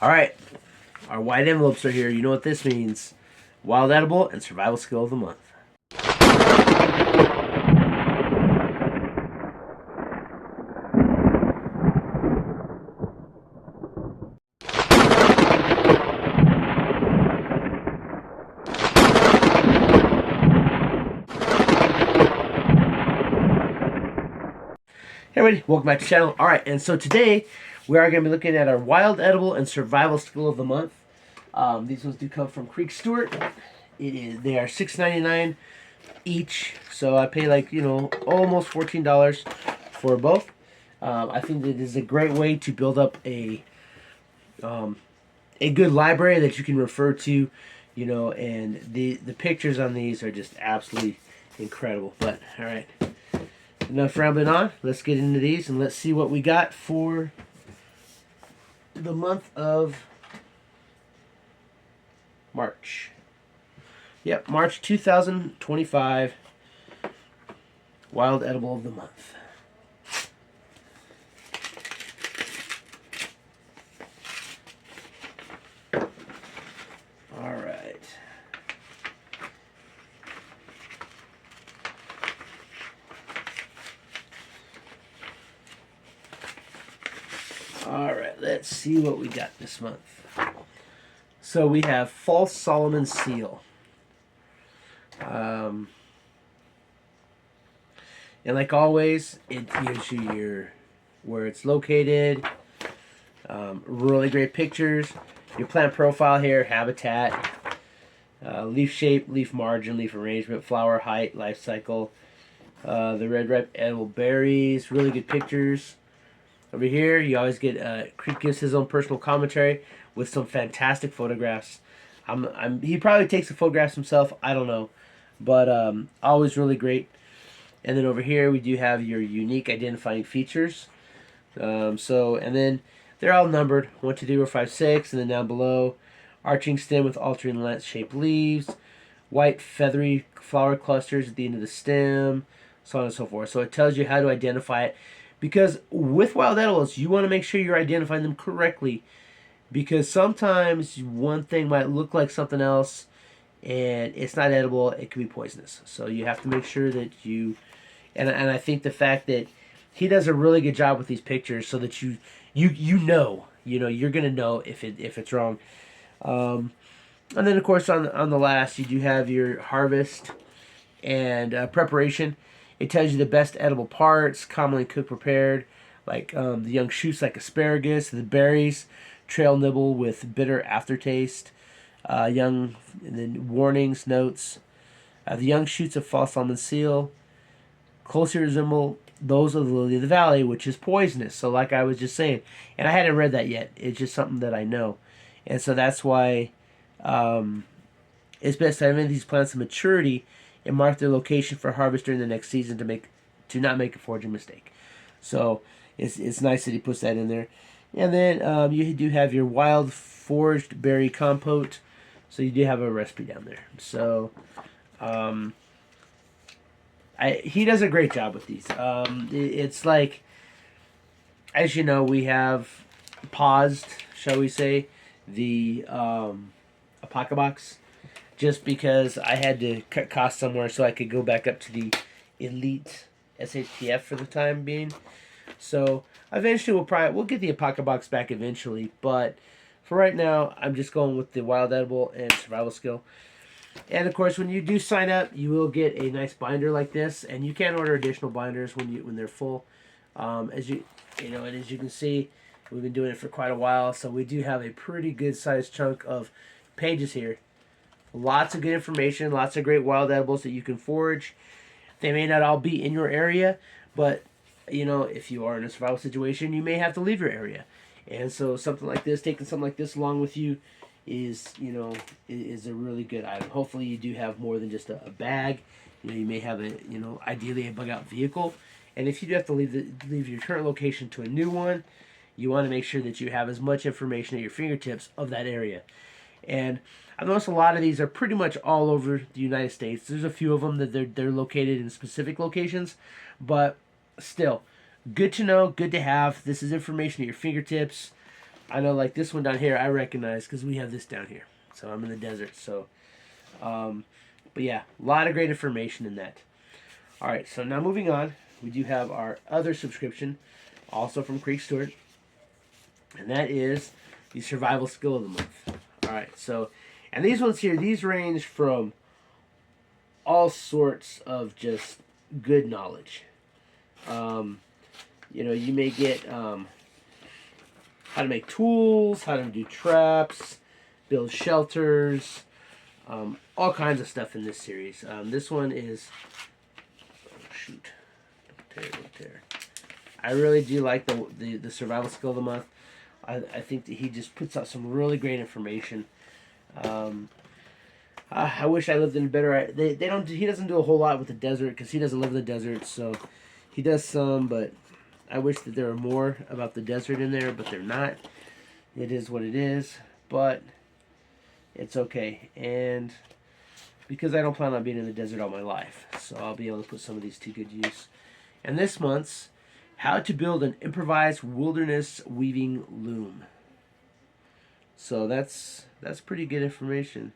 All right, our white envelopes are here. You know what this means. Wild Edible and Survival Skill of the Month. Hey everybody, welcome back to the channel. Alright, and so today we are going to be looking at our Wild Edible and Survival Skill of the Month. These ones do come from Creek Stewart. They are $6.99 each, so I pay almost $14 for both. I think that it is a great way to build up a good library that you can refer to, and the pictures on these are just absolutely incredible. But alright, enough rambling on. Let's get into these and let's see what we got for the month of March. Yep, March 2025 Wild Edible of the Month. Alright. Alright, let's see what we got this month. So we have False Solomon Seal. And like always, it gives you where it's located. Really great pictures. Your plant profile here, habitat, leaf shape, leaf margin, leaf arrangement, flower height, life cycle. The red ripe edible berries, really good pictures. Over here, you always get Creek gives his own personal commentary with some fantastic photographs. He probably takes the photographs himself. I don't know, but always really great. And then over here, we do have your unique identifying features. And then they're all numbered 1, 2, 3, 4, 5, 6, and then down below, arching stem with alternate lance-shaped leaves, white feathery flower clusters at the end of the stem, so on and so forth. So it tells you how to identify it. Because with wild edibles, you want to make sure you're identifying them correctly. Because sometimes one thing might look like something else, and it's not edible. It can be poisonous. So you have to make sure that you... And I think the fact that he does a really good job with these pictures, so that you're gonna know if it's wrong. And then of course on the last, you do have your harvest and preparation. It tells you the best edible parts, commonly cooked, prepared, like the young shoots like asparagus, the berries, trail nibble with bitter aftertaste, and then warnings, notes. The young shoots of false solomon seal closely resemble those of the lily of the valley, which is poisonous. So like I was just saying, and I hadn't read that yet. It's just something that I know. And so that's why it's best to identify these plants to maturity and mark their location for harvest during the next season to not make a foraging mistake. So it's nice that he puts that in there. And then you do have your wild foraged berry compote. So you do have a recipe down there. So he does a great job with these. It's like, as you know, we have paused, shall we say, the Apoca box, just because I had to cut costs somewhere so I could go back up to the Elite SHTF for the time being. So eventually we'll get the Apoca box back eventually, but for right now I'm just going with the Wild Edible and Survival Skill. And of course, when you do sign up, you will get a nice binder like this, and you can order additional binders when they're full. As you can see, we've been doing it for quite a while, so we do have a pretty good sized chunk of pages here. Lots of good information, lots of great wild edibles that you can forage. They may not all be in your area, but if you are in a survival situation, you may have to leave your area. And so taking something like this along with you is a really good item. Hopefully you do have more than just a bag. You may have ideally a bug out vehicle. And if you do have to leave your current location to a new one, you want to make sure that you have as much information at your fingertips of that area. And I've noticed a lot of these are pretty much all over the United States. There's a few of them that they're located in specific locations, but still, good to know, good to have. This is information at your fingertips. I know like this one down here I recognize because we have this down here. So I'm in the desert. So, but yeah, a lot of great information in that. All right, so now moving on, we do have our other subscription, also from Creek Stewart, and that is the Survival Skill of the Month. All right, so, and these ones here, these range from all sorts of just good knowledge. You know, you may get how to make tools, how to do traps, build shelters, all kinds of stuff in this series. This one is, oh shoot, don't tear. I really do like the Survival Skill of the Month. I think that he just puts out some really great information. I wish I lived in a better. They don't. He doesn't do a whole lot with the desert because he doesn't live in the desert. So he does some, but I wish that there were more about the desert in there. But they're not. It is what it is. But it's okay, and because I don't plan on being in the desert all my life, so I'll be able to put some of these to good use. And this month's how to build an improvised wilderness weaving loom. So that's pretty good information.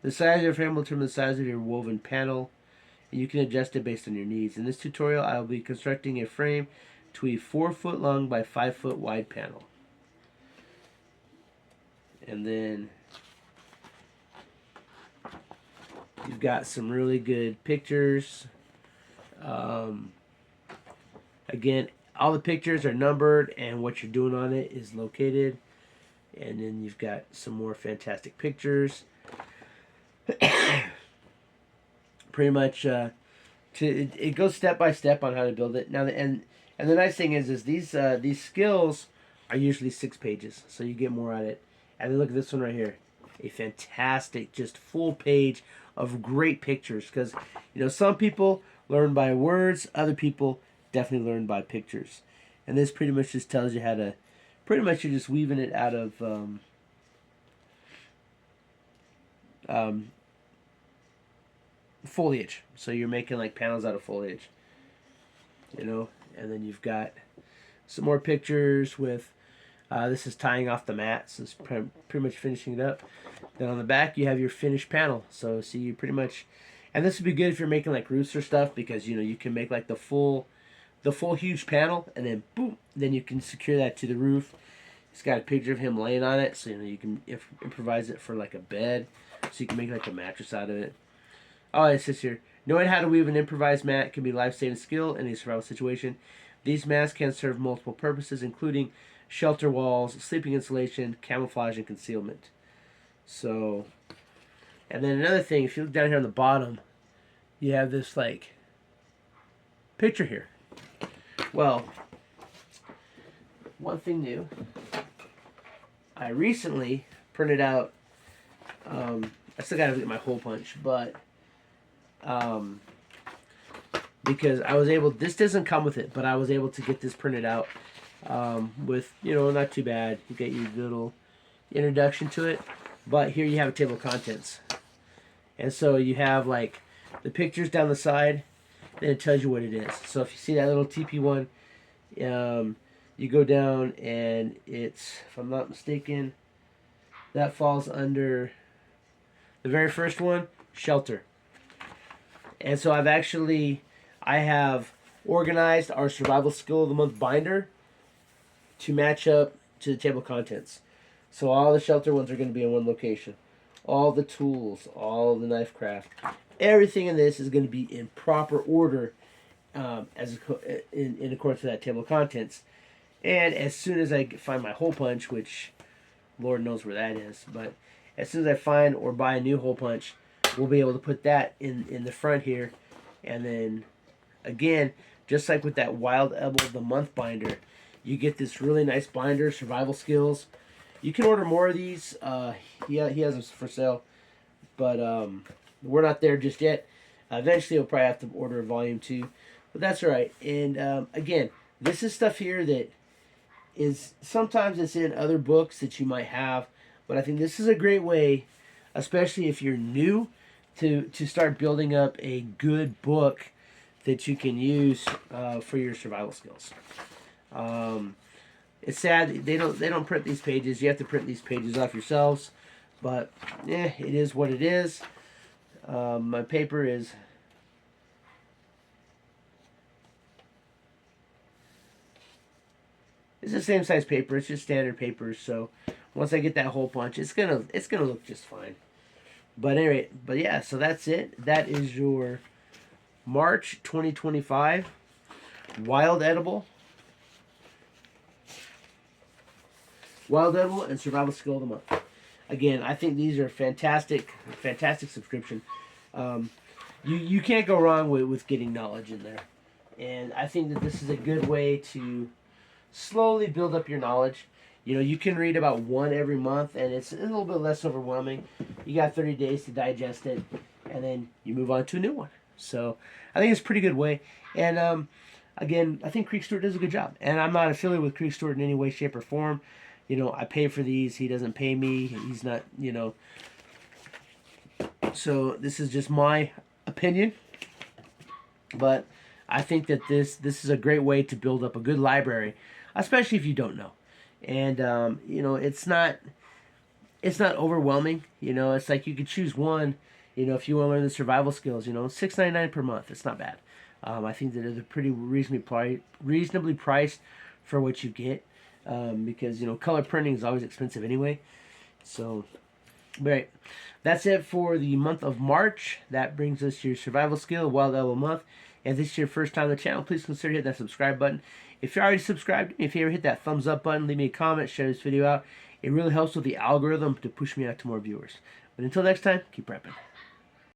The size of your frame will determine the size of your woven panel, and you can adjust it based on your needs. In this tutorial, I will be constructing a frame to a 4-foot long by 5-foot wide panel. And then you've got some really good pictures. Again, all the pictures are numbered and what you're doing on it is located. And then you've got some more fantastic pictures. Pretty much, it goes step by step on how to build it. Now, and the nice thing is these skills are usually 6 pages, so you get more at it. And then look at this one right here, a fantastic, just full page of great pictures. Because you know some people learn by words, other people definitely learn by pictures. And this pretty much just tells you how to. Pretty much you're just weaving it out of foliage. So you're making like panels out of foliage, you know. And then you've got some more pictures with this is tying off the mat, so it's pretty much finishing it up. Then on the back you have your finished panel. So see, you pretty much, and this would be good if you're making like roofs or stuff, because you know you can make like the full huge panel, and then boom, then you can secure that to the roof. It's got a picture of him laying on it, so you know you can improvise it for like a bed, so you can make like a mattress out of it. Oh, it says here, knowing how to weave an improvised mat can be a life-saving skill in a survival situation. These mats can serve multiple purposes, including shelter walls, sleeping insulation, camouflage, and concealment. So, and then another thing, if you look down here on the bottom, you have this like picture here. Well, one thing new, I recently printed out, I still gotta get my hole punch, but because I was able, this doesn't come with it, but I was able to get this printed out with, you know, not too bad. You get your little introduction to it, but here you have a table of contents. And so you have like the pictures down the side, then it tells you what it is. So if you see that little TP one, you go down and it's, if I'm not mistaken, that falls under the very first one, shelter. And so I have organized our Survival Skill of the Month binder to match up to the table of contents. So all the shelter ones are going to be in one location. All the tools, all the knife craft, everything in this is going to be in proper order in accordance to that table of contents. And as soon as I find my hole punch, which Lord knows where that is, but as soon as I find or buy a new hole punch, we'll be able to put that in the front here. And then again, just like with that Wild Ebel of the Month binder, you get this really nice binder, survival skills. You can order more of these. He has them for sale, but we're not there just yet. Eventually, we'll probably have to order a volume 2, but that's all right. And again, this is stuff here that is sometimes it's in other books that you might have, but I think this is a great way, especially if you're new, to start building up a good book that you can use for your survival skills. It's sad they don't print these pages. You have to print these pages off yourselves. But yeah, it is what it is. My paper is. It's the same size paper. It's just standard paper. So once I get that hole punch, it's gonna look just fine. But anyway, but yeah. So that's it. That is your March 2025 Wild Edible. Wild Edible and Survival Skill of the Month. Again, I think these are fantastic subscription. You can't go wrong with getting knowledge in there, and I think that this is a good way to slowly build up your knowledge. You know, you can read about one every month, and it's a little bit less overwhelming. You got 30 days to digest it, and then you move on to a new one. So I think it's a pretty good way. And again, I think Creek Stewart does a good job, and I'm not affiliated with Creek Stewart in any way, shape, or form. You know, I pay for these. He doesn't pay me. He's not, you know. So this is just my opinion. But I think that this is a great way to build up a good library, especially if you don't know. And you know, it's not overwhelming. You know, it's like you could choose one. You know, if you want to learn the survival skills, you know, $6.99 per month. It's not bad. I think that it's pretty reasonably priced for what you get. Because, you know, color printing is always expensive anyway. So, right. That's it for the month of March. That brings us to your survival skill, Wild Edible month. If this is your first time on the channel, please consider hitting that subscribe button. If you're already subscribed, if you ever hit that thumbs up button, leave me a comment, share this video out. It really helps with the algorithm to push me out to more viewers. But until next time, keep prepping.